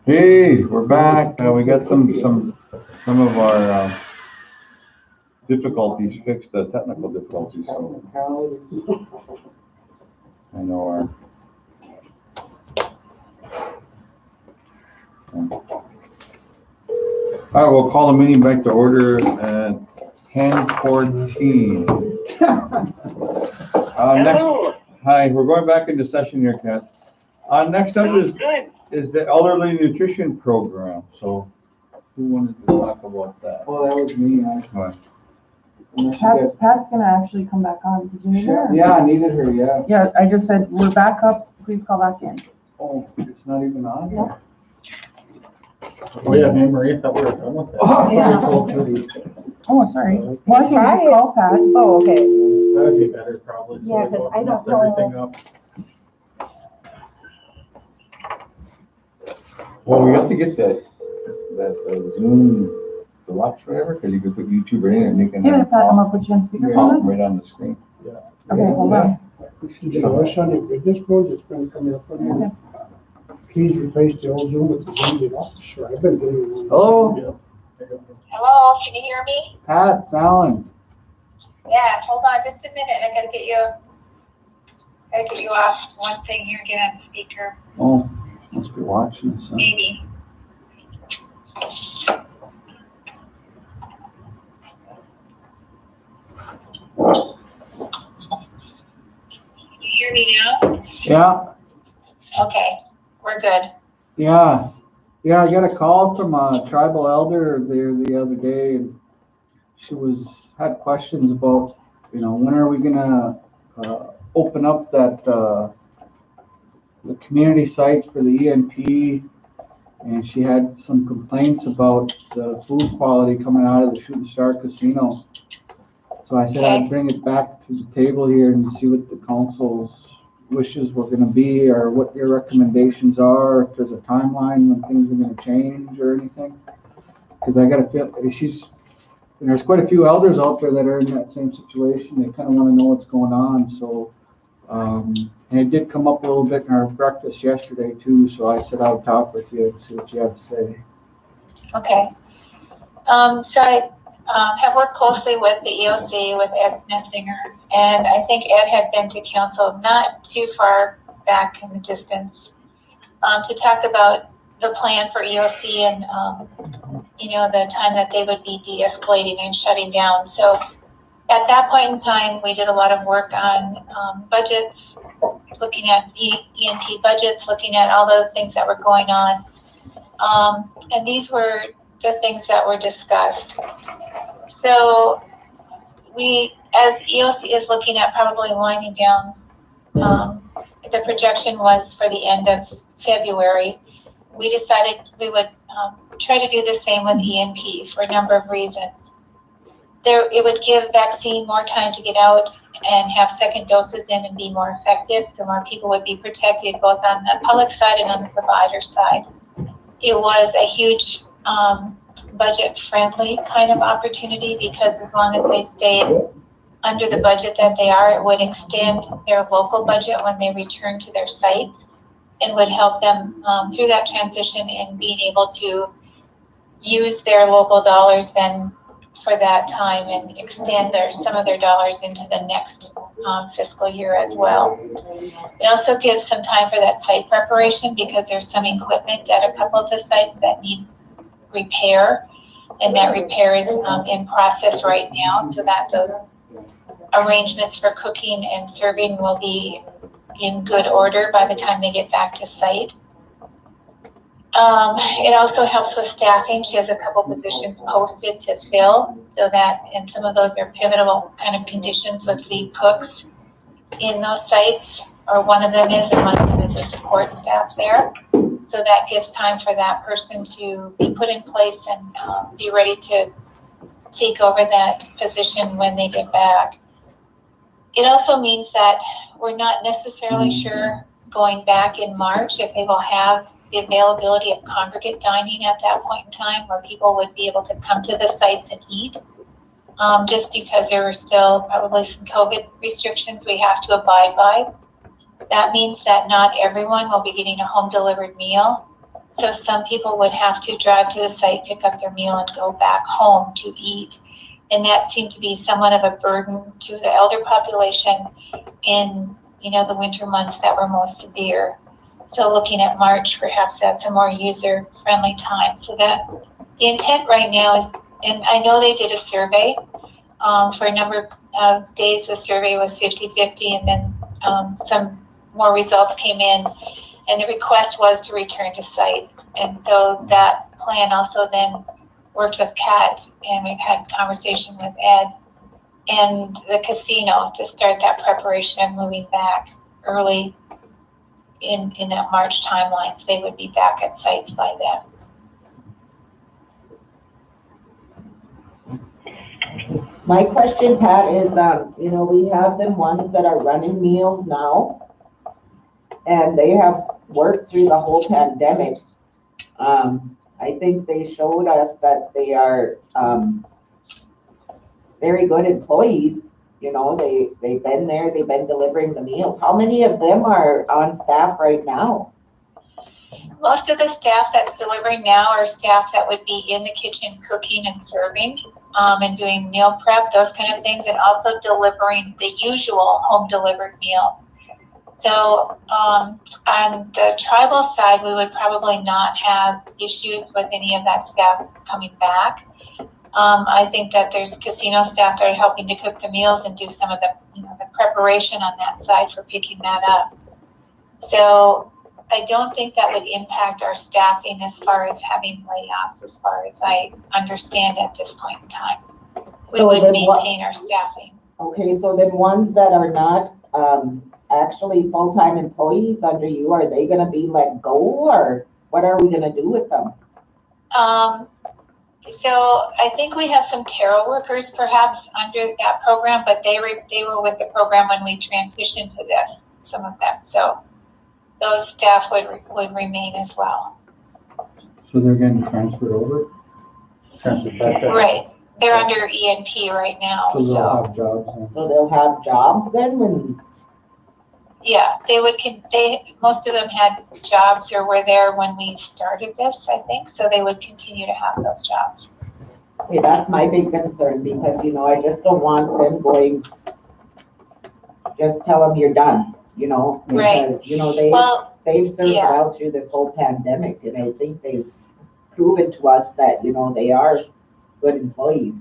Hey, we're back. We got some of our difficulties fixed, technical difficulties. So I know our. All right, we'll call the meeting back to order at 10:14. Hi, we're going back into session here, Kat. Next up is the elderly nutrition program. So who wanted to talk about that? Well, that was me. Pat's gonna actually come back on. Did you need her? Yeah, I needed her, yeah. Yeah, I just said, we're back up, please call back in. Oh, it's not even on? Yeah. Oh, yeah, Anne Marie, I thought we were done with that. Oh, yeah. Oh, sorry. Well, I can just call Pat. Oh, okay. That'd be better probably, so Yeah, we 'cause don't I don't mess know. everything up. Well, we have to get that Zoom deluxe, whatever, because you can put YouTube right in and you can. Hey there, Pat, I'm gonna put you on speakerphone. Right on the screen. Okay, hold on. The rush on the business phones, it's been coming up on you. Please replace the old Zoom with the Zoom deluxe. Sure, I've been getting one. Hello, Yeah. Hello, can you hear me? Pat, it's Alan. Yeah, hold on just a minute. I gotta get you off one thing here and get on speaker. Oh, must be watching this. Huh? Maybe. Can you hear me now? Yeah, Okay, we're good. yeah. Yeah, I got a call from a tribal elder there the other day, and she had questions about, when are we gonna open up that the community sites for the ENP, and she had some complaints about the food quality coming out of the Shooting Star Casino. So I said I'd bring it back to the table here and see what the council's wishes were going to be, or what your recommendations are, if there's a timeline when things are going to change or anything. Because I got to feel there's quite a few elders out there that are in that same situation. They kind of want to know what's going on. So, and it did come up a little bit in our breakfast yesterday too. So I said I would talk with you and see what you have to say. Okay. So I have worked closely with the EOC, with Ed Snetzinger, and I think Ed had been to council not too far back in the distance to talk about the plan for EOC and, the time that they would be de-escalating and shutting down. So at that point in time, we did a lot of work on budgets, looking at ENP budgets, looking at all the things that were going on. And these were the things that were discussed. So as EOC is looking at probably winding down, the projection was for the end of February. We decided we would try to do the same with ENP for a number of reasons. It would give vaccine more time to get out and have second doses in and be more effective, so more people would be protected both on the public side and on the provider side. It was a huge budget-friendly kind of opportunity, because as long as they stayed under the budget that they are, it would extend their local budget when they return to their sites, and would help them through that transition in being able to use their local dollars then for that time and extend some of their dollars into the next fiscal year as well. It also gives some time for that site preparation, because there's some equipment at a couple of the sites that need repair, and that repair is in process right now, so that those arrangements for cooking and serving will be in good order by the time they get back to site. It also helps with staffing. She has a couple positions posted to fill, so that, and some of those are pivotal kind of conditions with lead cooks in those sites, or one of them is, and one of them is a support staff there. So that gives time for that person to be put in place and be ready to take over that position when they get back. It also means that we're not necessarily sure going back in March if they will have the availability of congregate dining at that point in time, where people would be able to come to the sites and eat. Just because there are still probably some COVID restrictions we have to abide by. That means that not everyone will be getting a home delivered meal. So some people would have to drive to the site, pick up their meal, and go back home to eat. And that seemed to be somewhat of a burden to the elder population in, the winter months that were most severe. So looking at March, perhaps that's a more user-friendly time. So that the intent right now is, and I know they did a survey. For a number of days, the survey was 50-50, and then some more results came in, and the request was to return to sites. And so that plan also then worked with Kat, and we've had conversation with Ed and the casino to start that preparation of moving back early in that March timeline. So they would be back at sites by then. My question, Pat, is, we have them ones that are running meals now, and they have worked through the whole pandemic. I think they showed us that they are very good employees. They've been there, they've been delivering the meals. How many of them are on staff right now? Most of the staff that's delivering now are staff that would be in the kitchen cooking and serving, and doing meal prep, those kind of things, and also delivering the usual home delivered meals. So on the tribal side, we would probably not have issues with any of that staff coming back. I think that there's casino staff that are helping to cook the meals and do some of the, the preparation on that side for picking that up. So I don't think that would impact our staffing as far as having layoffs, as far as I understand at this point in time. We would maintain our staffing. Okay, so then ones that are not actually full-time employees under you, are they gonna be let go, or what are we gonna do with them? So I think we have some tarot workers perhaps under that program, but they were with the program when we transitioned to this, some of them. So those staff would remain as well. So they're getting transferred over? Transferred back there. Right. They're under ENP right now. So they'll have jobs then? So they'll have jobs then when? Yeah, most of them had jobs or were there when we started this, I think, so they would continue to have those jobs. Okay, that's my big concern, because, I just don't want them going, just tell them you're done, because, Right. they've served yeah. well through this whole pandemic, and I think they've proven to us that, they are good employees.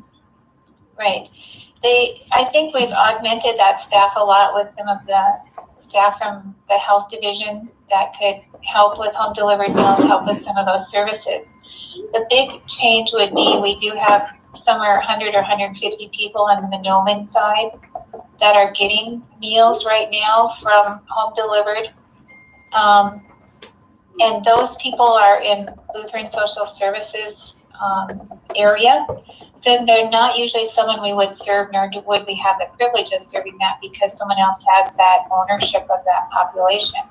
Right. I think we've augmented that staff a lot with some of the staff from the health division that could help with home delivered meals, help with some of those services. The big change would be we do have somewhere 100 or 150 people on the Monoman side that are getting meals right now from home delivered. And those people are in Lutheran Social Services area. So they're not usually someone we would serve, nor would we have the privilege of serving that because someone else has that ownership of that population.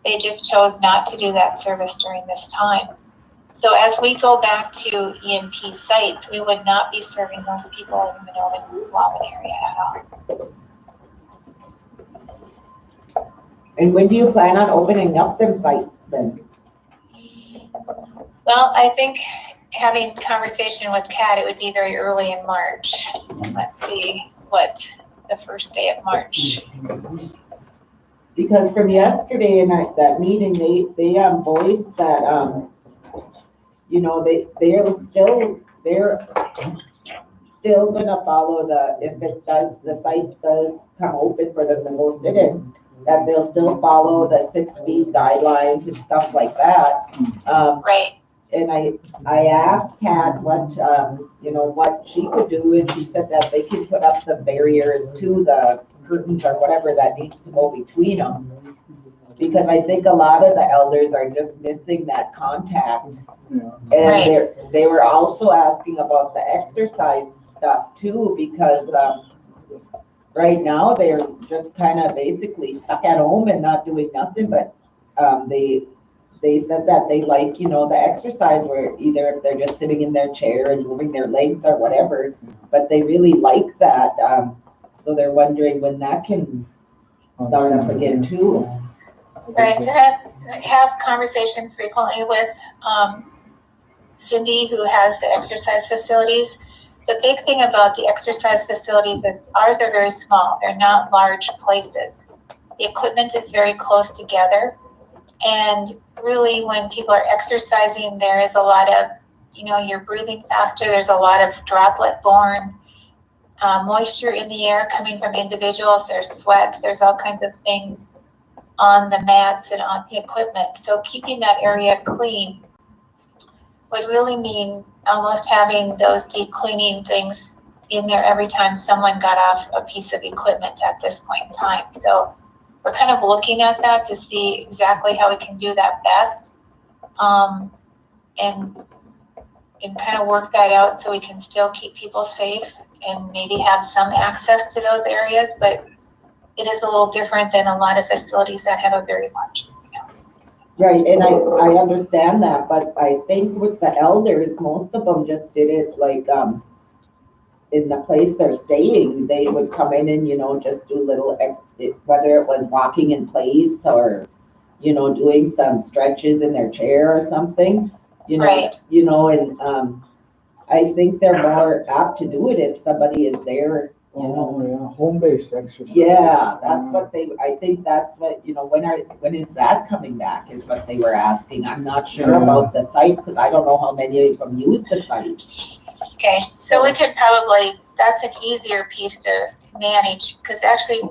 They just chose not to do that service during this time. So as we go back to ENP sites, we would not be serving those people in the Monoman area at all. And when do you plan on opening up them sites then? Well, I think having conversation with Kat, it would be very early in March. Let's see what the first day of March. Because from yesterday in that meeting, they voiced that they're still gonna follow if the sites does come open for them to go sit in, that they'll still follow the 6 feet guidelines and stuff like that. Right. And I asked Kat what she could do, and she said that they could put up the barriers to the curtains or whatever that needs to go between them. Because I think a lot of the elders are just missing that contact. Yeah. And they were also asking about the exercise stuff too, because right now they're just kind of basically stuck at home and not doing nothing, but they said that they like, the exercise where either if they're just sitting in their chair and moving their legs or whatever, but they really like that. So they're wondering when that can start up again too. Right, and I have conversation frequently with Cindy, who has the exercise facilities. The big thing about the exercise facilities is ours are very small. They're not large places. The equipment is very close together. And really, when people are exercising, there is a lot of, you're breathing faster. There's a lot of droplet-borne moisture in the air coming from individuals. There's sweat. There's all kinds of things on the mats and on the equipment. So keeping that area clean would really mean almost having those deep cleaning things in there every time someone got off a piece of equipment at this point in time. So we're kind of looking at that to see exactly how we can do that best, and kind of work that out so we can still keep people safe and maybe have some access to those areas. But it is a little different than a lot of facilities that have a very large. Right, and I understand that, but I think with the elders, most of them just did it like, in the place they're staying, they would come in and, just do little, whether it was walking in place or, doing some stretches in their chair or something, Right. And, I think they're more apt to do it if somebody is there, Oh, yeah, home-based exercise. Yeah, that's what I think that's what, when is that coming back is what they were asking. I'm not sure about the sites because I don't know how many of them use the sites. Okay, so we could probably, that's an easier piece to manage, because actually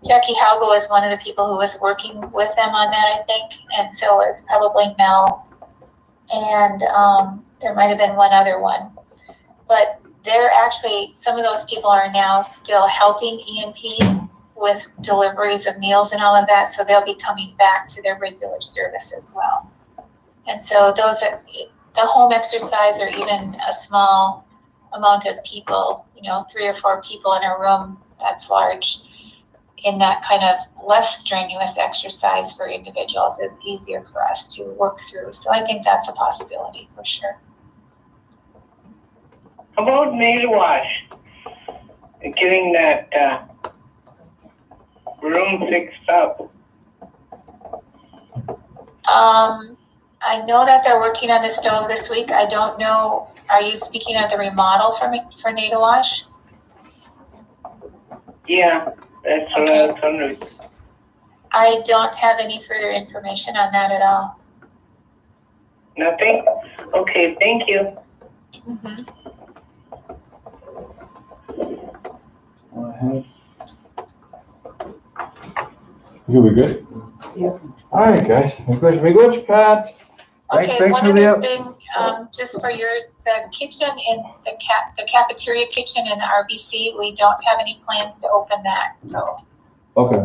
Jackie Haugo was one of the people who was working with them on that, I think, and so was probably Mel, and there might have been one other one. But they're actually, some of those people are now still helping ENP with deliveries of meals and all of that, so they'll be coming back to their regular service as well. And so those are, the home exercise, or even a small amount of people, 3 or 4 people in a room that's large, in that kind of less strenuous exercise for individuals is easier for us to work through. So I think that's a possibility for sure. How about nail wash? Getting that room fixed up. I know that they're working on the stove this week. I don't know, are you speaking of the remodel for Nada Wash? Yeah, that's what I was wondering. I don't have any further information on that at all. Nothing? Okay, thank you. Mm-hmm. You'll be good? Yeah. All right, guys. Any questions? We go to Pat. Okay, one for the other thing, just for the kitchen in the cafeteria kitchen in the RBC, we don't have any plans to open that, so Okay.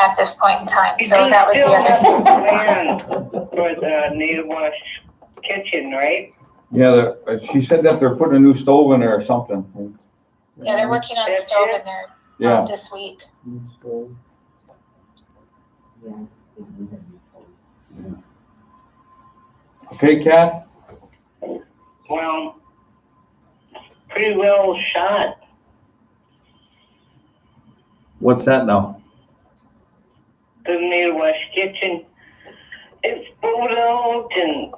at this point in time. You So do that was the still have a other. plan for the nail wash kitchen, right? Yeah, she said that they're putting a new stove in there or something. Yeah, they're working on the That's stove it? in there Yeah. this week. Okay, Kat? Well, pretty well shot. What's that now? The nail wash kitchen. It's pulled out and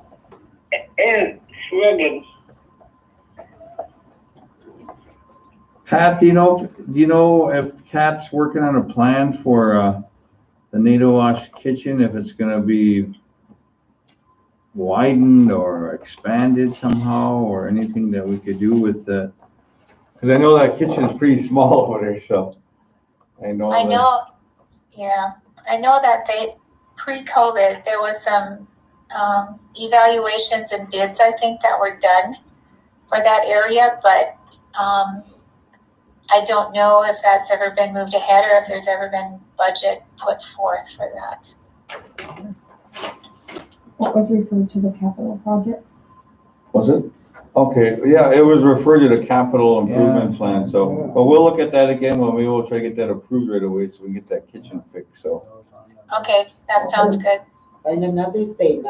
it's rugged. Pat, do you know if Kat's working on a plan for the Nada Wash kitchen, if it's gonna be widened or expanded somehow, or anything that we could do with the, because I know that kitchen is pretty small over there, so I know. Yeah, I know that pre-COVID, there was some evaluations and bids, I think, that were done for that area, but I don't know if that's ever been moved ahead or if there's ever been budget put forth for that. What was referred to the capital projects? Was it? Okay, yeah, it was referred to the capital improvement plan, so, but we'll look at that again when we will try to get that approved right away, so we can get that kitchen fixed, so. Okay, that sounds good. And another thing,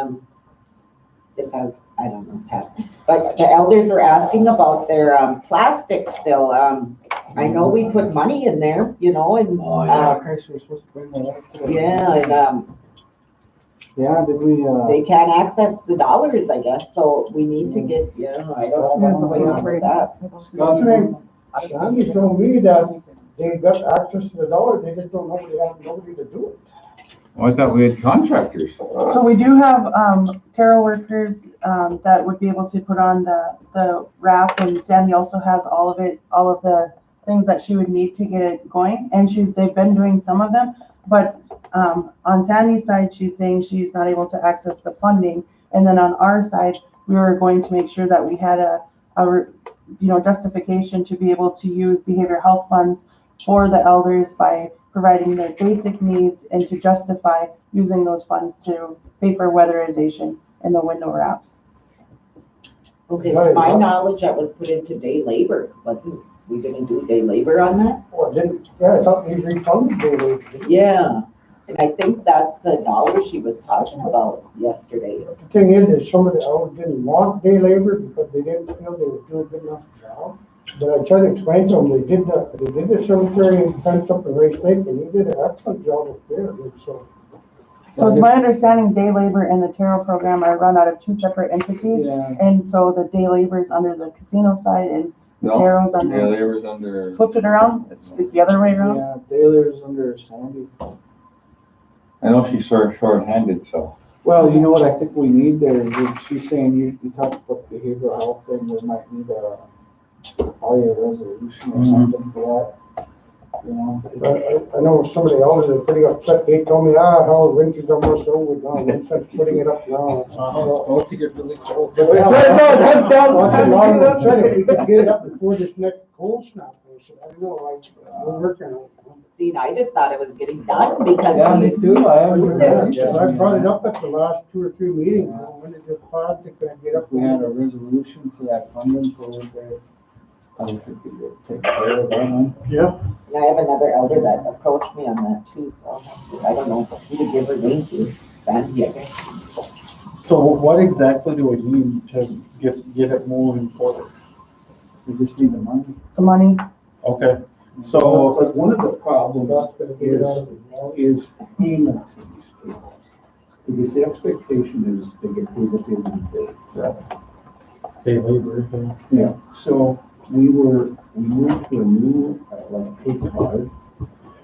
this has I don't know, Pat. But the elders were asking about their, plastic still. I know we put money in there, you know, and, Okay, so we're supposed to bring that up today. yeah, and, Yeah, did we, they can't access the dollars, I guess, so we need to get, I don't know what's going on with that. Sandy told me that they got access to the dollar, they just don't know, they have nobody to do it. Well, I thought we had contractors. So we do have, Terra workers, that would be able to put on the wrap, and Sandy also has all of the things that she would need to get it going, and they've been doing some of them, but, on Sandy's side, she's saying she's not able to access the funding, and then on our side, we were going to make sure that we had a justification to be able to use behavioral health funds for the elders by providing their basic needs and to justify using those funds to pay for weatherization in the window wraps. Okay, to my knowledge, that was put into day labor, wasn't, we didn't do day labor on that? Well, I thought they refunded the. Yeah, and I think that's the dollar she was talking about yesterday. The thing is some of the elders didn't want day labor because they didn't feel they were doing a good enough job. But I tried to explain to them, they did the cemetery and fence up the race lake, and they did an excellent job up there, so. So it's my understanding day labor and the Terra program are run out of two separate entities. yeah, And so the day labor is under the casino side and No, Terra's yeah, under, they was under, flip it around, it's the other way around. yeah, Taylor's under Sandy. I know she's sort of short-handed, so. Well, you know what I think we need there is she's saying you talked about behavioral health thing, we might need probably a resolution or something for that, you know. I know some of the elders are pretty upset, they told me, how the winter's almost over now, no sense putting it up now. It's supposed to get really cold. But yeah, I was upset if we could get it up before this next cold snap, I said, I don't know, we're working on it. See, I just thought it was getting done because. Yeah, me too, I haven't heard that. Yeah, I brought it up at the last 2 or 3 meetings, when it just plastic, can I get up? If we had a resolution for that funding for that, I think we could take care of that one. And I have another elder that approached me on that too, so I don't know who to give her name to, Sandy, I guess. So what exactly do we need to get it moving forward? We just need the money. The money, Okay, so, But one of the problems is payment to these people. Because the expectation is they get paid at the end of the day. day labor, yeah. Yeah, so we moved to a new, like, pay card,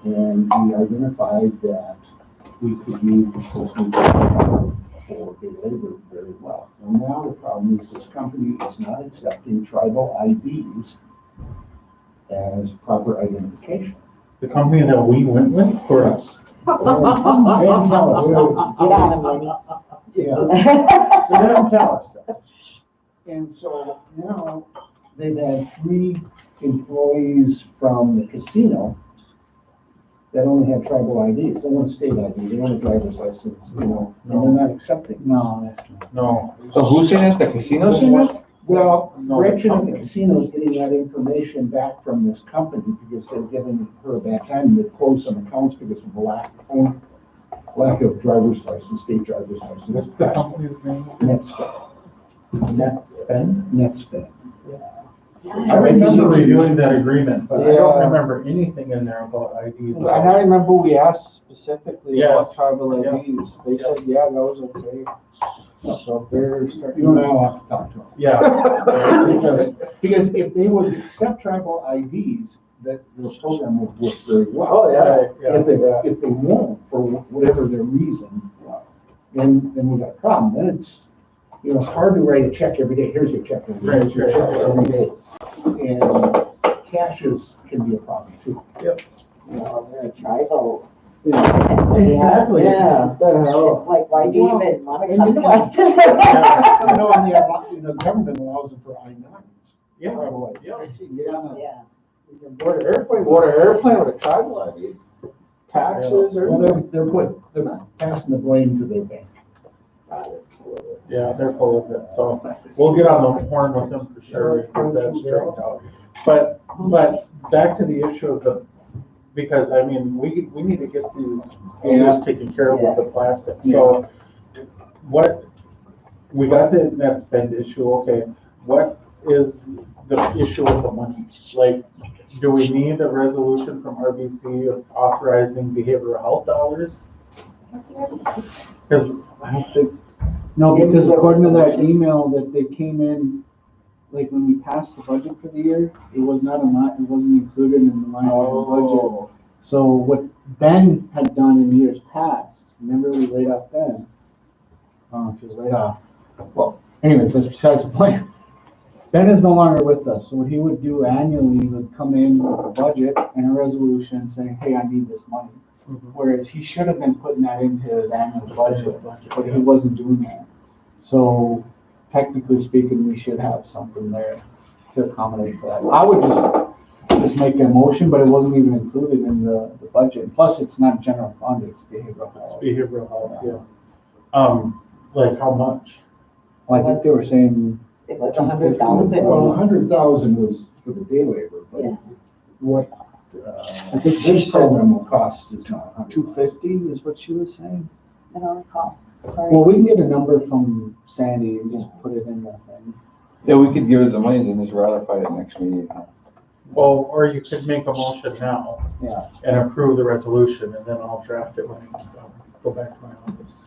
and we identified that we could use the social card for day labor very well. And now the problem is this company is not accepting tribal IDs as proper identification. The company that we went with, for us. They didn't tell us that. Get on him, Lenny. Yeah. So they don't tell us that. And so now they've had 3 employees from the casino that only have tribal IDs. They don't have state ID, they don't have driver's license, you know, and they're not accepting. No, that's not. No. So who's in it? The casino in it? Well, No, Gretchen at the company. casino is getting that information back from this company because they're giving her a bad time. They closed some accounts because of lack of driver's license, state driver's license. What's the company's name? NetSpend. NetSpend. I remember reviewing that agreement, but I don't Yeah. remember anything in there about IDs. And I remember we asked specifically about Yes. tribal Yeah. IDs, they said, yeah, that was okay. So if they're starting. You now have to talk to them. Yeah. Because if they would accept tribal IDs, that the program would work very well. Oh, yeah. Yeah. If they won't, for whatever their reason, then we got a problem. Then it's, you know, it's hard to write a check every day. Here's your check every day. Here's your check every day. And cashes can be a problem too. Yep. They're a tribal. Exactly. Yeah. The hell? It's like, why do you even want to And come you to know- Weston? You know, and the government allows them for I-9s. Yeah. Tribal IDs. Yeah. Yeah. You can board an airplane with a tribal ID, taxes or. Well, they're not passing the blame to their bank. Yeah, they're full of it, so we'll get on the horn with them for sure, and get that straightened out. But back to the issue of the, because I mean, we need to get these areas taken care of with the plastic, so what, we got the net spend issue, okay, what is the issue with the money? Like, do we need a resolution from RBC authorizing behavioral health dollars? Because I don't think, no, because according to that email that they came in, like when we passed the budget for the year, it was not a line, it wasn't included in the line item budget. So what Ben had done in years past, remember we laid off Ben? He was laid off. Well, anyways, that's besides the point. Ben is no longer with us, so what he would do annually, he would come in with a budget and a resolution saying, hey, I need this money. Whereas he should have been putting that into his annual budget, but he wasn't doing that. So technically speaking, we should have something there to accommodate that. I would just make a motion, but it wasn't even included in the budget. Plus, it's not general fund, it's behavioral health. it's behavioral health, yeah. Like how much? Well, I think they were saying, It was 100,000. Well, 100,000 was for the day labor, but Yeah. what, I think she this said program will cost is not 250 is what she was saying. I don't recall, sorry. Well, we can get a number from Sandy and just put it in the thing. Yeah, we could give it the money, then just ratify it next meeting. Well, or you could make a motion now. Yeah. And approve the resolution, and then I'll draft it when I go back to my office.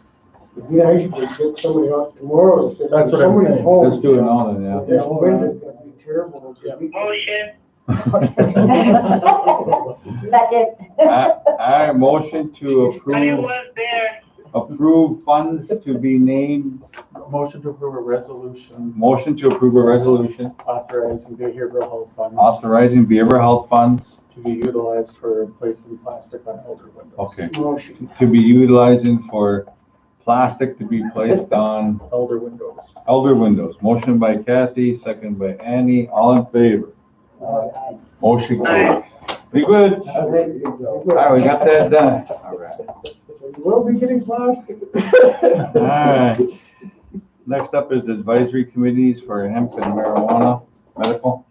Yeah, I should get somebody else tomorrow. That's what I'm Somebody's saying. home. Let's do it now then, yeah. This wind is gonna be terrible. Yeah. Motion. Second. I motion to I approve, was there. approve funds to be named, Motion to approve a resolution motion to approve a resolution authorizing behavioral health funds authorizing behavioral health funds to be utilized for replacing plastic on older windows. Okay. Motion. to be utilizing for plastic to be placed on Elder windows. elder windows. Motion by Kathy, second by Annie, all in favor. Motion carries. Be good. All right, we got that done. All right. We'll be getting plastic. All right. Next up is advisory committees for hemp and marijuana medical.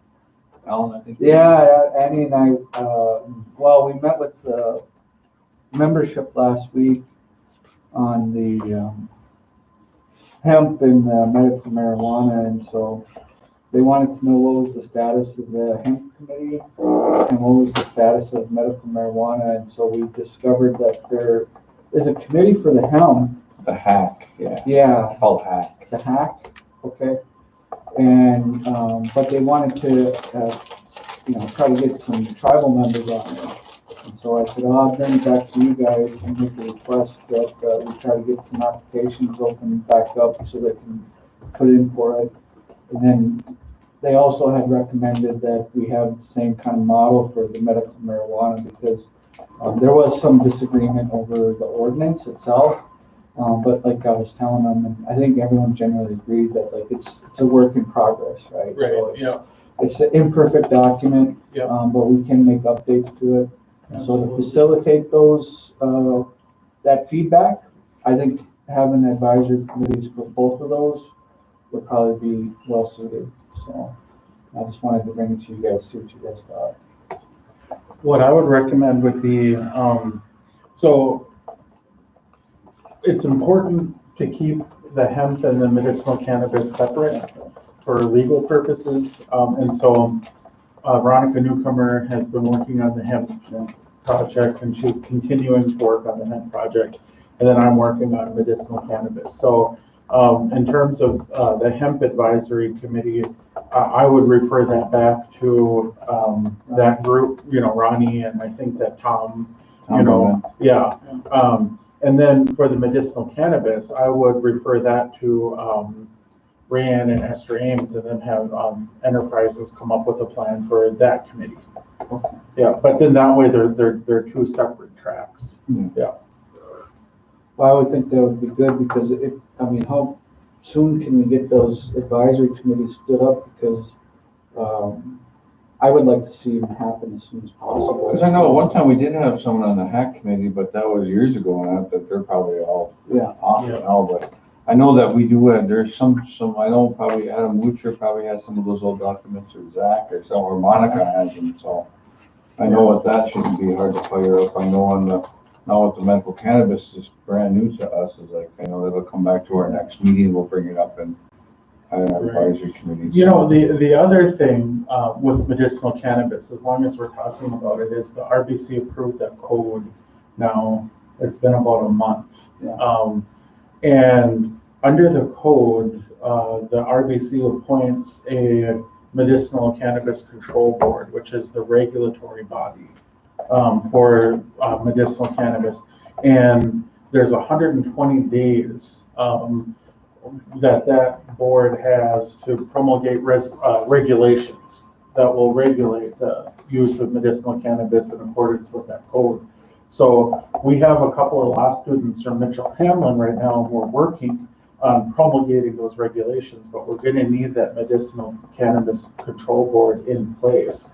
Alan, I think. Yeah, Annie and I, well, we met with the membership last week on the hemp and medical marijuana, and so they wanted to know what was the status of the hemp committee and what was the status of medical marijuana, and so we discovered that there is a committee for the hemp. The hack, yeah. Yeah, It's called hack. the hack, okay. And, but they wanted to, try to get some tribal members on there. And so I said, I'll bring it back to you guys and make a request that, we try to get some applications opened back up so they can put in for it. And then they also had recommended that we have the same kind of model for the medical marijuana because, there was some disagreement over the ordinance itself. But like I was telling them, and I think everyone generally agreed that like it's a work in progress, right? So it's an imperfect document, Yeah. but we can make updates to it. And so to facilitate those, that feedback, I think having advisory committees for both of those would probably be well suited. So I just wanted to bring it to you guys, see what you guys thought. What I would recommend would be, so it's important to keep the hemp and the medicinal cannabis separate for legal purposes. And so Veronica Newcomer has been working on the hemp project and she's continuing to work on the hemp project. And then I'm working on medicinal cannabis. So in terms of the hemp advisory committee, I would refer that back to that group, Ronnie, and I think that Tom, yeah. And then for the medicinal cannabis, I would refer that to Rayanne and Esther Ames and then have Enterprises come up with a plan for that committee. Yeah, but then that way they're two separate tracks. Yeah. Well, I would think that would be good because how soon can we get those advisory committees stood up? Because I would like to see them happen as soon as possible. Because I know one time we did have someone on the hack committee, but that was years ago, and I think they're probably all off now, but I know that we do have, there's some, I know probably Adam Wutcher probably has some of those old documents, or Zach, or some, or Monica has them, so I know what that shouldn't be hard to fire up. I know on the now with the medical cannabis is brand new to us, is like, I know that'll come back to our next meeting, we'll bring it up in our advisory committee. You know, the other thing, with medicinal cannabis, as long as we're talking about it, is the RBC approved that code now, it's been about a month. Yeah. And under the code, the RBC appoints a medicinal cannabis control board, which is the regulatory body for medicinal cannabis. And there's 120 days that board has to promulgate regulations that will regulate the use of medicinal cannabis in accordance with that code. So we have a couple of law students from Mitchell Hamlin right now, and we're working on promulgating those regulations, but we're gonna need that medicinal cannabis control board in place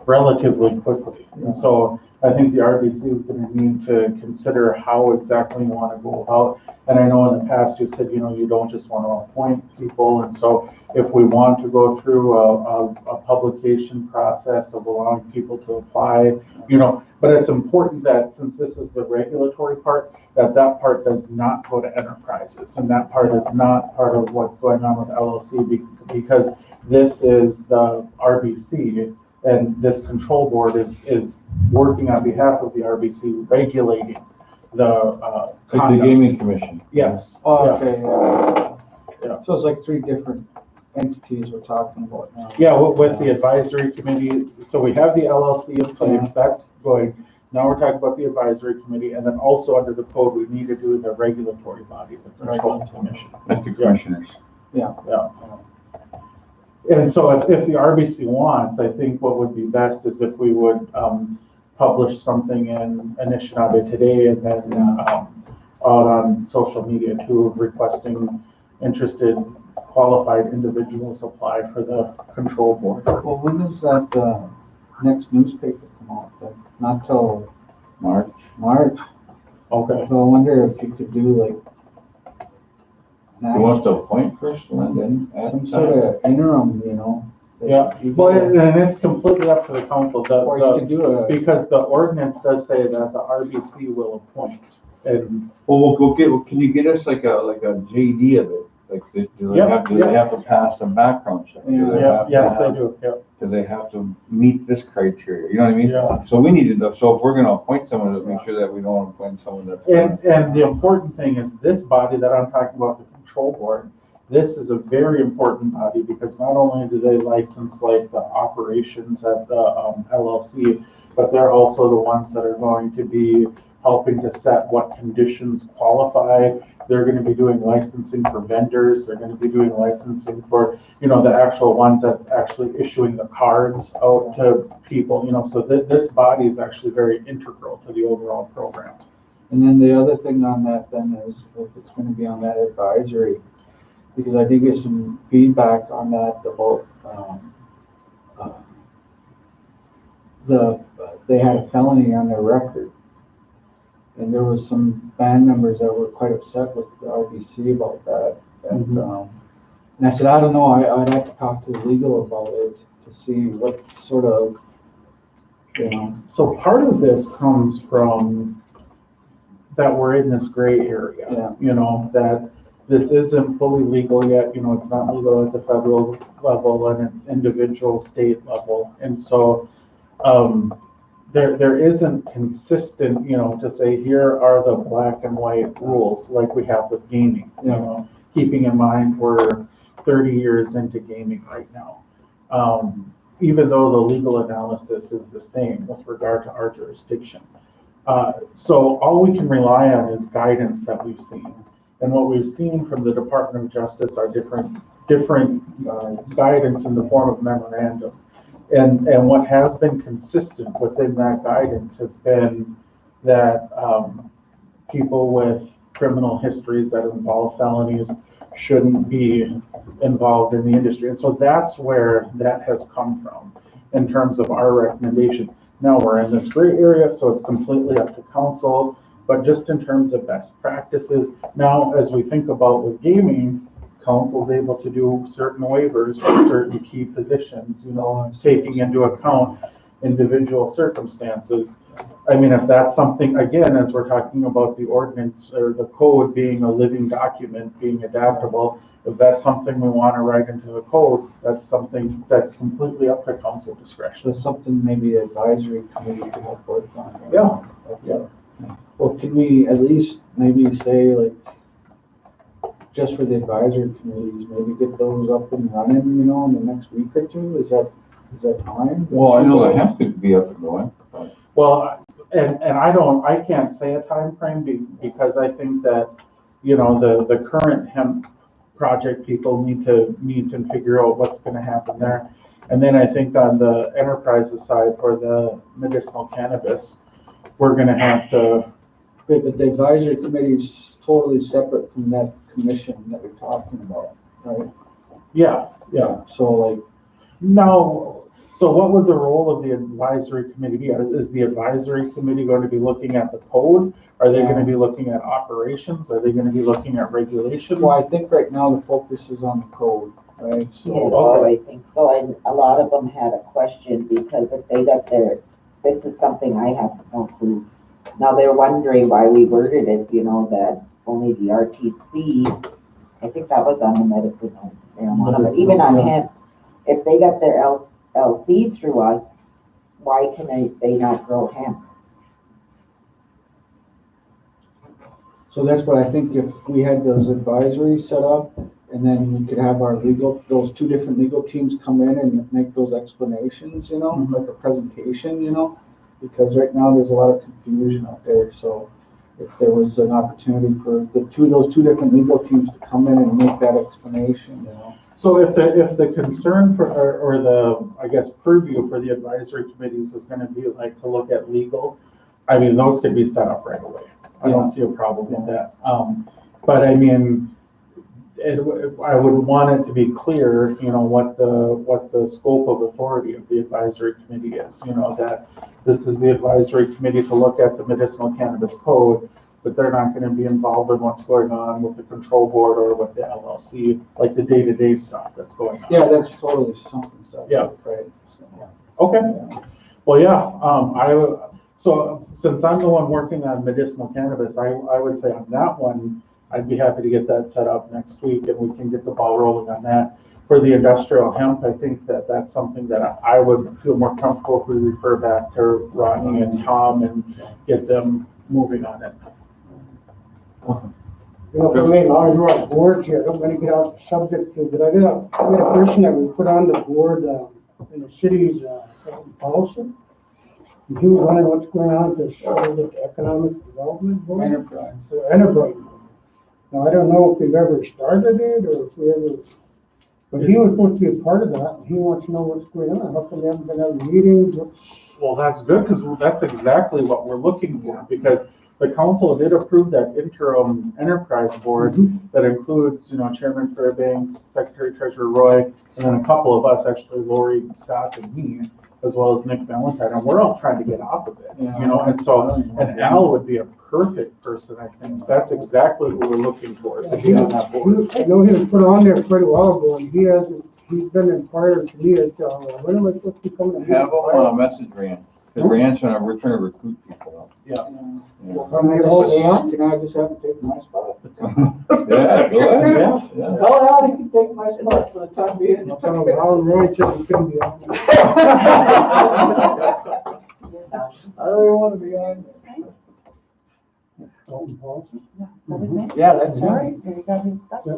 relatively quickly. And so I think the RBC is gonna need to consider how exactly you wanna go about. And I know in the past you said, you know, you don't just wanna appoint people. And so if we want to go through a publication process of allowing people to apply, you know, but it's important that since this is the regulatory part, that part does not go to enterprises, and that part is not part of what's going on with LLC, because this is the RBC, and this control board is working on behalf of the RBC, regulating the Like the conduct. gaming commission. Yes. Oh, Yeah. okay, yeah. Yeah. So it's like three different entities we're talking about now. Yeah, with the advisory committee, so we have the LLC in place, that's going. Now we're talking about the advisory committee, and then also under the code, we need to do the regulatory body, the control commission. That's the commissioners. Yeah. And so if the RBC wants, I think what would be best is if we would publish something in Anishinaabe Today, and then out on social media too, requesting interested qualified individuals apply for the control board. Well, when does that, next newspaper come out? Like, not till March. March? Okay. So I wonder if you could do like. He wants to appoint first and then add Some sort of interim, you know? that Yeah, you well, could- and it's completely up to the council, Or you could do a, because the ordinance does say that the RBC will appoint. And Well, we'll go get, can you get us like a JD of it? Like, do they have to pass a background check? Do they have to yes, they have- do, yeah. Do they have to meet this criteria? You know what I mean? Yeah. So we need to, so if we're gonna appoint someone, to make sure that we don't appoint someone that's. And the important thing is this body that I'm talking about, the control board, this is a very important body because not only do they license like the operations at the LLC, but they're also the ones that are going to be helping to set what conditions qualify. They're going to be doing licensing for vendors. They're going to be doing licensing for, you know, the actual ones that's actually issuing the cards out to people, you know, so this body is actually very integral to the overall program. and then the other thing on that then is if it's gonna be on that advisory, because I did get some feedback on that about, they had a felony on their record. And there was some band members that were quite upset with the RBC about that. And, and I said, I don't know, I'd have to talk to the legal about it to see what sort of, you know. So part of this comes from that we're in this gray area. Yeah. You know, that this isn't fully legal yet, you know, it's not legal at the federal level and it's individual state level. And so there isn't consistent, you know, to say here are the black and white rules like we have with gaming, you know, keeping in mind we're 30 years into gaming right now. Even though the legal analysis is the same with regard to our jurisdiction. So all we can rely on is guidance that we've seen. And what we've seen from the Department of Justice are different guidance in the form of memorandum. And what has been consistent within that guidance has been that people with criminal histories that involve felonies shouldn't be involved in the industry. And so that's where that has come from in terms of our recommendation. Now we're in this gray area, so it's completely up to council, but just in terms of best practices, now as we think about with gaming, council's able to do certain waivers for certain key positions, you know, taking into account individual circumstances. I mean, if that's something, again, as we're talking about the ordinance or the code being a living document, being adaptable, if that's something we want to write into the code, that's something that's completely up to council discretion. So something maybe advisory committee could help work on. Yeah. Okay. Well, can we at least maybe say like, just for the advisory committees, maybe get those up and running, in the next week or two? Is that fine? Well, I know the hemp could be up and going. Well, and I can't say a time frame because I think that, the current hemp project people need to meet and figure out what's gonna happen there. And then I think on the enterprises side for the medicinal cannabis, we're gonna have to. But the advisory committee is totally separate from that commission that we're talking about, right? Yeah. So like, No, so what would the role of the advisory committee be? Is the advisory committee going to be looking at the code? Are they going to be looking at operations? Are they going to be looking at regulation? well, I think right now the focus is on the code, right? Yeah, So, well, I think so, and a lot of them had a question because if they got this is something I have no clue. Now they're wondering why we worded it, that only the RTC, I think that was on the medicinal marijuana, but even on hemp, if they got their LC through us, why can they not grow hemp? so that's what I think, if we had those advisories set up, and then we could have those two different legal teams come in and make those explanations, like a presentation, because right now there's a lot of confusion out there, so if there was an opportunity for those two different legal teams to come in and make that explanation, So if the concern for, or the, I guess, purview for the advisory committees is gonna be like to look at legal, I mean, those could be set up right away. I don't see a problem with that. But I mean, I would want it to be clear, what the scope of authority of the advisory committee is, that this is the advisory committee to look at the medicinal cannabis code, but they're not gonna be involved in what's going on with the control board or with the LLC, like the day-to-day stuff that's going on. Yeah, that's totally something separate, Yeah. right? So, Okay, well, yeah, so since I'm the one working on medicinal cannabis, I would say on that one, I'd be happy to get that set up next week and we can get the ball rolling on that. For the industrial hemp, I think that that's something that I would feel more comfortable if we refer back to Ronnie and Tom and get them moving on it. For me, as long as we're on board here, I don't want to get off the subject, but I got a person that we put on the board, in the city's, policy. And he was wondering what's going on with the economic development board. Enterprise. Enterprise. Now, I don't know if we've ever started it or if we ever, but he was supposed to be a part of that. And he wants to know what's going on. How come we haven't been having meetings? Well, that's good, because that's exactly what we're looking for, because the council did approve that interim enterprise board that includes, Chairman Fairbanks, Secretary Treasurer Roy, and then a couple of us, actually Lori, Scott, and me, as well as Nick Valentine, and we're all trying to get off of it, and so, and Al would be a perfect person, I think. That's exactly what we're looking for, to be on that board. I know he was put on there quite a while ago, and he's been inquiring to me as to, when am I supposed to be coming? Have a message, Rand, because we're trying to recruit people. Yeah. Can I just have him take my spot? Yeah, go ahead. Yeah. Tell Al he can take my spot for the time being. Roy said he couldn't be on. I don't even want to be on. Dalton Paulson? Yeah, that's All right. right, there you got his stuff. Yeah.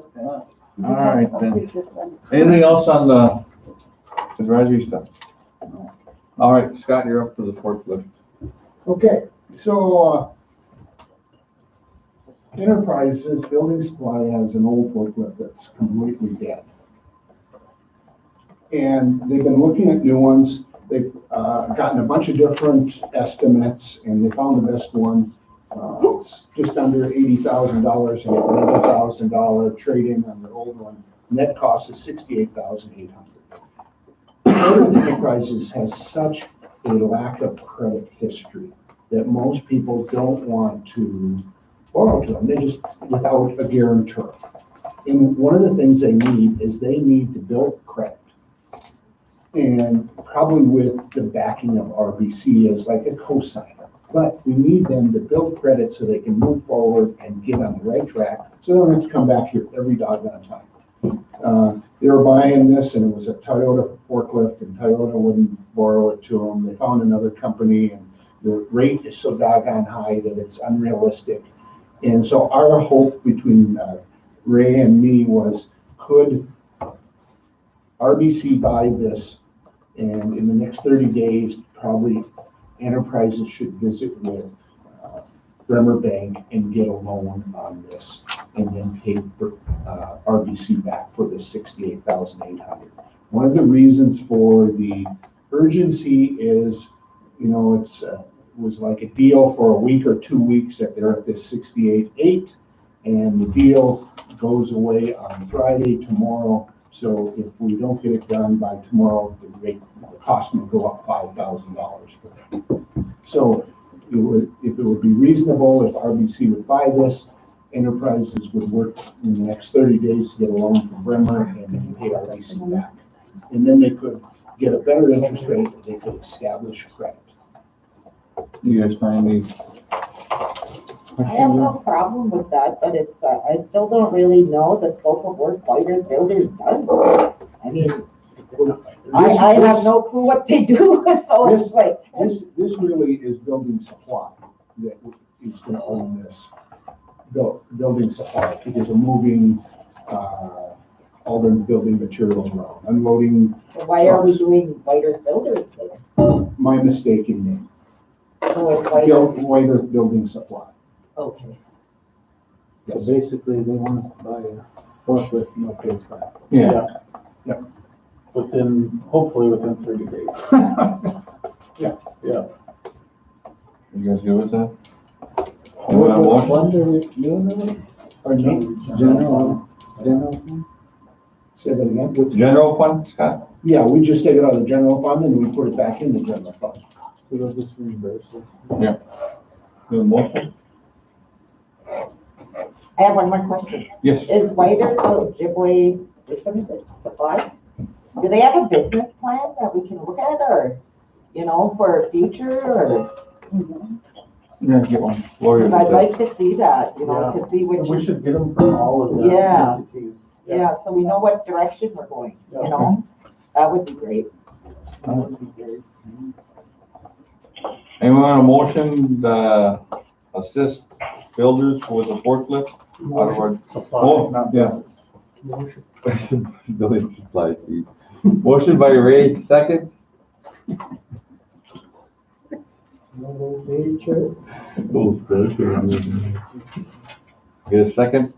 You just All right, have to then. update this one. Anything else on the advisory stuff? All right, Scott, you're up for the forklift. Okay, so, Enterprises Building Supply has an old forklift that's completely dead. And they've been looking at new ones. They've gotten a bunch of different estimates, and they found the best one. It's just under $80,000 and an $80,000 trade-in on their old one. Net cost is $68,800. Enterprises has such a lack of credit history that most people don't want to borrow to them. They just, without a guarantor. And one of the things they need is they need to build credit. And probably with the backing of RBC as like a cosigner. But we need them to build credit so they can move forward and get on the right track, so they don't have to come back here every doggone time. They were buying this and it was a Toyota forklift and Toyota wouldn't borrow it to them. They found another company and the rate is so doggone high that it's unrealistic. And so our hope between Ray and me was, could RBC buy this? And in the next 30 days, probably enterprises should visit with Bremer Bank and get a loan on this and then pay RBC back for the $68,800. One of the reasons for the urgency is, you know, it's was like a deal for a week or 2 weeks that they're at this 68.8, and the deal goes away on Friday, tomorrow. So if we don't get it done by tomorrow, the cost will go up $5,000 for them. So if it would be reasonable, if RBC would buy this, enterprises would work in the next 30 days to get a loan from Bremer and then pay RBC back. And then they could get a better interest rate and they could establish credit. You guys find these? I have no problem with that, but it's, I still don't really know the scope of work Whiter Builders does. I mean, I have no clue what they do, so it's like. This really is building supply that is gonna own this. Building supply, because of moving, all the building materials around, unloading. Why are we doing Whiter Builders then? My mistake in name. So it's Whiter. Whiter Building Supply. Okay. So basically, they want us to buy a forklift and they'll pay us back. Yeah. Yep. Hopefully within 30 days. Yeah. Yeah. You guys good with that? You want a motion? What are we doing now? Pardon me? General. Say that again? Which- General fund, Scott? Yeah, we just take it out of the general fund and we put it back in the general fund. We'll just reimburse it. You have a motion? I have one more question. Yes. Is Whiter the Ojibwe, which one is it, Supply? Do they have a business plan that we can look at, or, you know, for future, or? Yeah, get one. Lawyer. I'd like to see that, you know, to see which. We should get them from all of the Yeah. entities. Yeah, so we know what direction we're going, you know? That would be great. That would be great. Anyone want a motion to assist builders with a forklift? Out of our Supply, Oh, not yeah. builders. building supply fee. Motion by Ray, second. Get a second.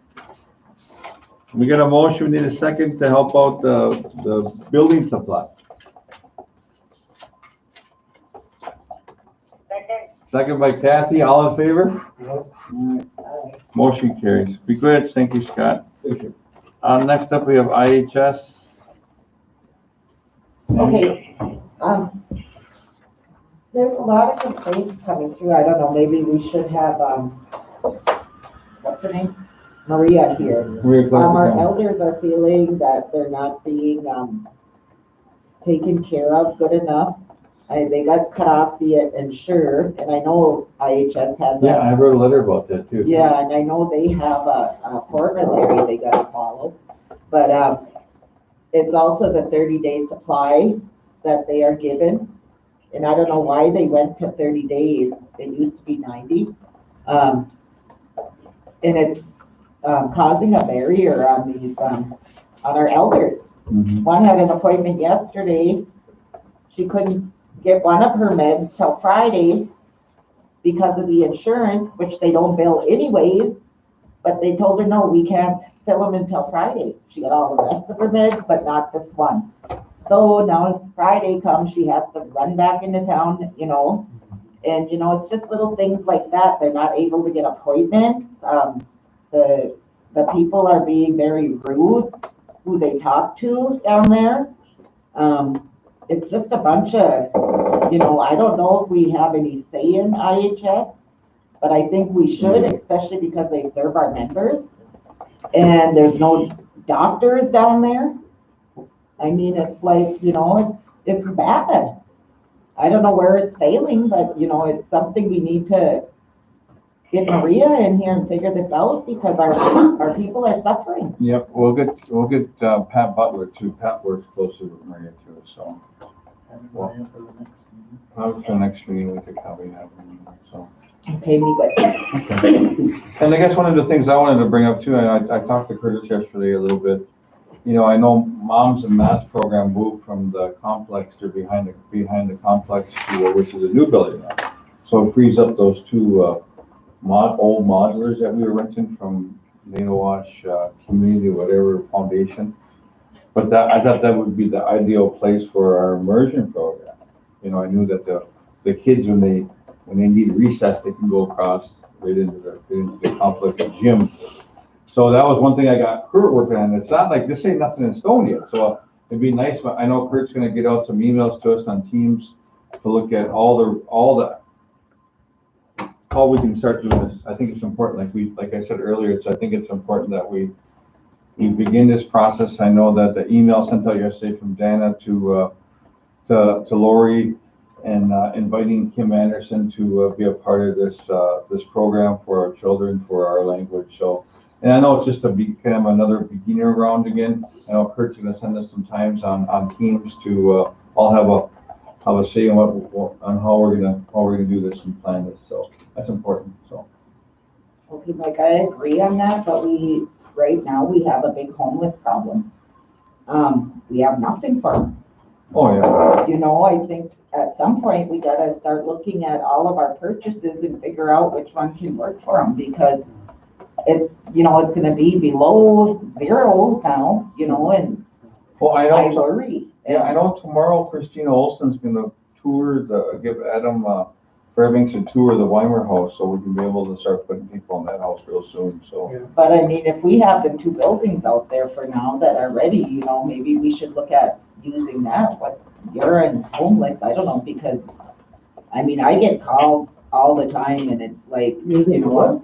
We got a motion, we need a second to help out the building supply. Second by Kathy, all in favor? Motion carries. Be good, thank you, Scott. Thank you. Next up, we have IHS. Okay, there's a lot of complaints coming through. I don't know, maybe we should have, what's her name? Maria here. Our elders are feeling that they're not being, taken care of good enough. They got cut off the insure, and I know IHS had that. Yeah, I wrote a letter about that too. Yeah, and I know they have a formulary they gotta follow, but, it's also the 30-day supply that they are given. And I don't know why they went to 30 days. It used to be 90. And it's, causing a barrier on these, on our elders. Mhm. One had an appointment yesterday. She couldn't get one of her meds till Friday because of the insurance, which they don't bill anyways. But they told her, no, we can't fill them until Friday. She got all the rest of her meds, but not this one. So now as Friday comes, she has to run back into town, you know. And, you know, it's just little things like that. They're not able to get appointments. The people are being very rude, who they talk to down there. It's just a bunch of, you know, I don't know if we have any say in IHS, but I think we should, especially because they serve our members. And there's no doctors down there. I mean, it's like, you know, it's bad. I don't know where it's failing, but you know, it's something we need to get Maria in here and figure this out because our people are suffering. Yep, we'll get Pat Butler too. Pat works closely with Maria too, so. Maria for the next meeting. Probably for the next meeting, we could probably have them, so. Okay, me good. And I guess one of the things I wanted to bring up too, and I talked to Curtis yesterday a little bit. You know, I know Moms and Math program moved from the complex to behind the complex to, which is a new building now. So it frees up those two, old modulars that we were renting from Wash Community, whatever foundation. But I thought that would be the ideal place for our immersion program. You know, I knew that the kids, when they need recess, they can go across right into the complex gym. So that was one thing I got Kurt working on. It's not like, this ain't nothing in stone yet. So it'd be nice, I know Kurt's gonna get out some emails to us on Teams to look at how we can start doing this. I think it's important, like I said earlier, I think it's important that we begin this process. I know that the email sent out yesterday from Dana to Lori and inviting Kim Anderson to be a part of this program for our children, for our language. So, and I know it's just kind of another beginner round again. I know Kurt's gonna send us some times on Teams to all have a say on how we're gonna do this and plan this. So that's important. So. Okay, Mike, I agree on that, but right now we have a big homeless problem. We have nothing for them. Oh yeah. You know, I think at some point we gotta start looking at all of our purchases and figure out which one can work for them because it's gonna be below zero now, and well, I worry. Yeah, I know tomorrow Christina Olson's gonna give Adam Fairbanks a tour of the Weimer house, so we can be able to start putting people in that house real soon, so. Yeah. But I mean, if we have the two buildings out there for now that are ready, maybe we should look at using that. What you're in homeless, I don't know, because I mean, I get calls all the time and it's like, Using what?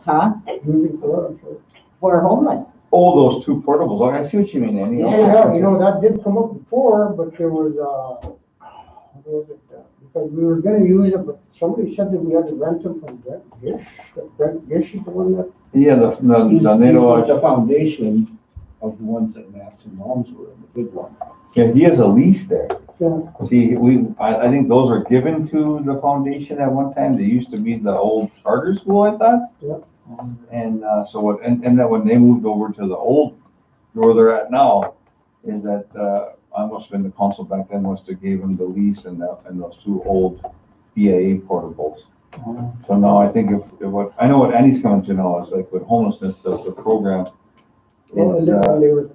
Huh? Using for what? For homeless. Oh, those two portables, oh, I see what you mean, Andy. Yeah, that did come up before, but there was, what was it? Because we were gonna use it, but somebody said that we had to rent them from Brent Gish. Brent Gish is the one that. Yeah, the The foundation of the ones that Matt's and Mom's were in, the big one. Yeah, he has a lease there. Yeah. See, I think those were given to the foundation at one time. They used to be the old charter school, I thought. Yeah. And and then when they moved over to the old, where they're at now, is that I must have been the council back then must have gave them the lease and those two old BAA portables. So now I think I know what Andy's coming to now is like with homelessness, the program Well, is, and they were,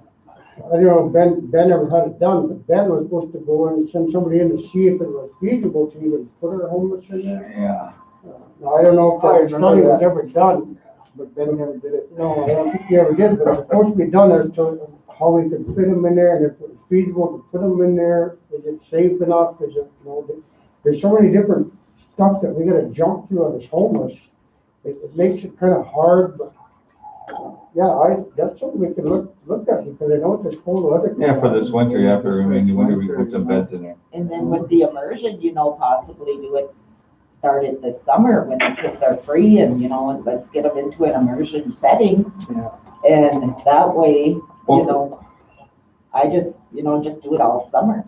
I don't know, Ben never had it done, but Ben was supposed to go and send somebody in to see if it was feasible to even put our homeless in there. yeah. Now, I don't know if I that remember study was that. ever done, but Ben never did it. No, I don't think he ever did, but it was supposed to be done as to how we could fit them in there, and if it was feasible to put them in there, is it safe enough, is it, there's so many different stuff that we gotta jump through on this homeless. It makes it kind of hard, but, yeah, that's something we can look at, because I know it's this whole other. Yeah, for this winter, yeah, for remaining winter, we can put some beds in there. And then with the immersion, possibly do it, start it this summer when the kids are free and, let's get them into an immersion setting. Yeah. And that way, I just do it all summer.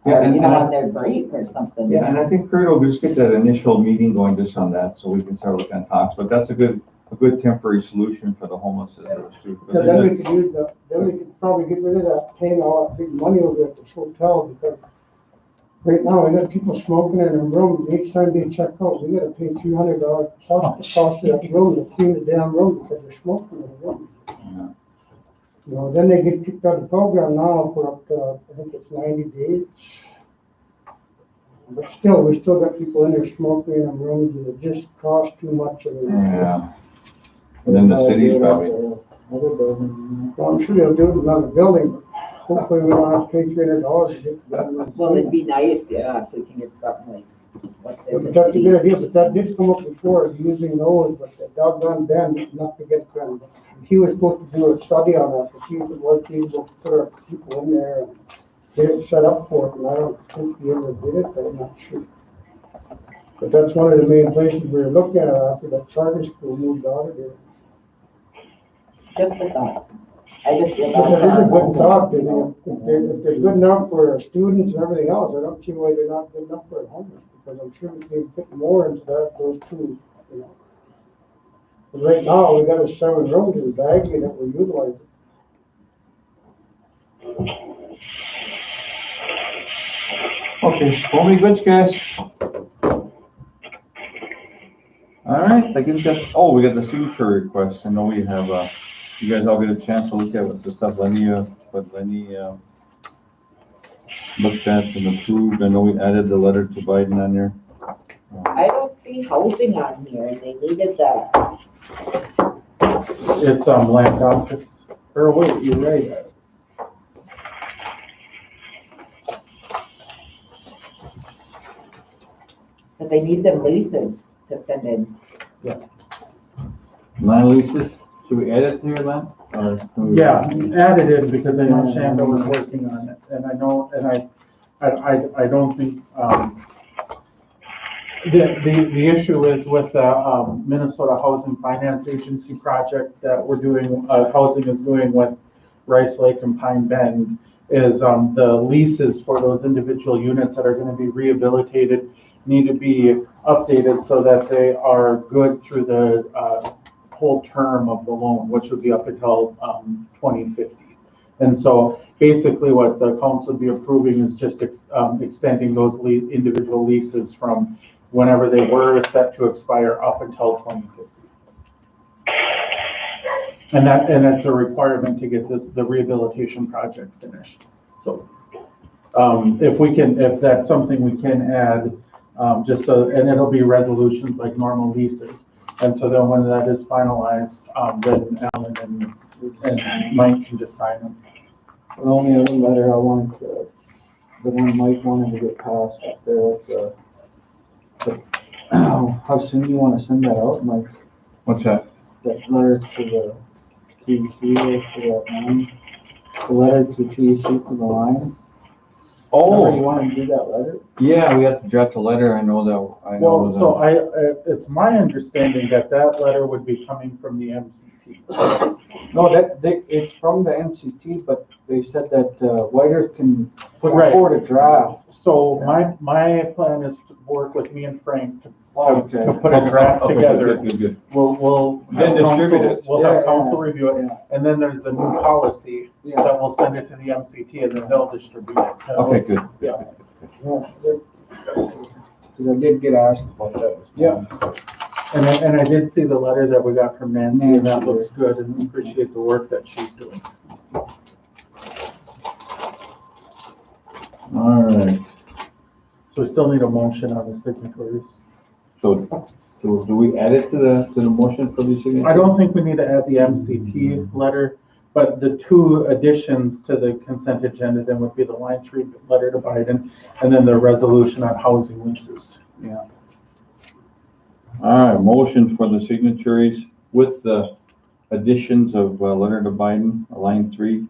Yeah, Or, and on their break or something. Yeah, and I think Kurt will just get that initial meeting going just on that, so we can start looking at talks, but that's a good temporary solution for the homeless. Because then we could probably get rid of that, paying all that big money over at this hotel, because right now, we got people smoking in their rooms, each time they check out, we gotta pay $300 plus the cost of that room to clean the damn room because they're smoking in the room. Yeah. Then they get kicked out of the program now for up to, I think it's 90 days. But still, we still got people in there smoking in the rooms, and it just costs too much. Yeah. And then the city's probably. Well, I'm sure they'll do it in another building, but hopefully we don't have to pay $300 to get that. Well, it'd be nice, yeah, if we can get something like what's in But the that's a city. good idea, but that did come up before, using those, but the doggone Ben, not to get them. He was supposed to do a study on that, to see if it was feasible to put our people in there and get it set up for it, and I don't think he ever did it, but I'm not sure. But that's one of the main places we were looking at after that charter school moved out of there. Just a thought. I just feel But that is a good thought, you know. if they're good enough for students and everything else, I don't see why they're not good enough for homeless, because I'm sure we can fit more into those two, you know. But right now, we got a 7 rooms in Bagley that we're utilizing. Okay, well, we good, guys? All right, I can just, oh, we got the signature request. I know we have, you guys all get a chance to look at what the stuff Lenny looked at and approved. I know we added the letter to Biden on there. I don't see housing on here, and they needed that. It's, land office, or wait, you're right. But they need them leases to send in. Land leases, should we add it here, Len? Or can we- Yeah, add it in because I know Shanda was working on it, and I know, and I don't think, the issue is with the, Minnesota Housing Finance Agency project that we're doing, housing is doing with Rice Lake and Pine Bend, is, the leases for those individual units that are gonna be rehabilitated need to be updated so that they are good through the, whole term of the loan, which would be up until 2050. And so basically what the council would be approving is just extending those individual leases from whenever they were set to expire up until 2050. And it's a requirement to get the rehabilitation project finished. So if that's something we can add, just so, and it'll be resolutions like normal leases. And so then when that is finalized, then Alan and Mike can just sign them. The only other letter I wanted to, the one Mike wanted to get passed up there with how soon do you want to send that out, Mike? What's that? That letter to the TEC or for that line? The letter to TEC for the line? Remember you wanted to do that letter? Yeah, we have to draft a letter. I know that. Well, so it's my understanding that letter would be coming from the MCT. No, it's from the MCT, but they said that Whiters can put Right. forward a draft. So my plan is to work with me and Frank to Okay. put a draft Okay, together. Good. We'll Then have distribute council, it. we'll have Yeah, council review it, Yeah. and then there's the new policy Yeah. that we'll send it to the MCT and then they'll distribute it. Okay, good. Yeah. Because I did get asked about that. Yeah. And I did see the letter that we got from Nancy, and that looks good, and we appreciate the work that she's doing. All right. So we still need a motion on the signatories. So do we add it to the motion for the signature? I don't think we need to add the MCT letter, but the two additions to the consent agenda then would be the line 3 letter to Biden, and then the resolution on housing leases. Yeah. All right, motion for the signatories with the additions of letter to Biden, line 3,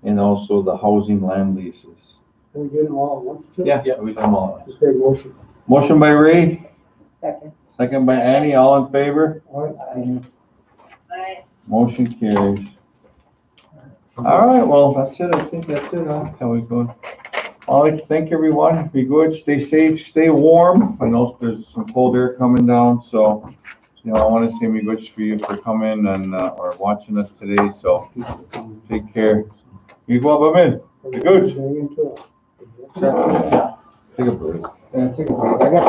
and also the housing land leases. Can we get them all at once, too? Yeah, we do them all. Okay, motion. Motion by Ray, Second. second by Annie, all in favor? All right. Motion carries. All right, well, that's it. I think that's it. How we going? All right, thank you, everyone. Be good, stay safe, stay warm. I know there's some cold air coming down, so, I want to say me good for you for coming and, or watching us today, so take care. You go up, I'm in. Be good. Going into it. Take a break. Yeah, take a break. I got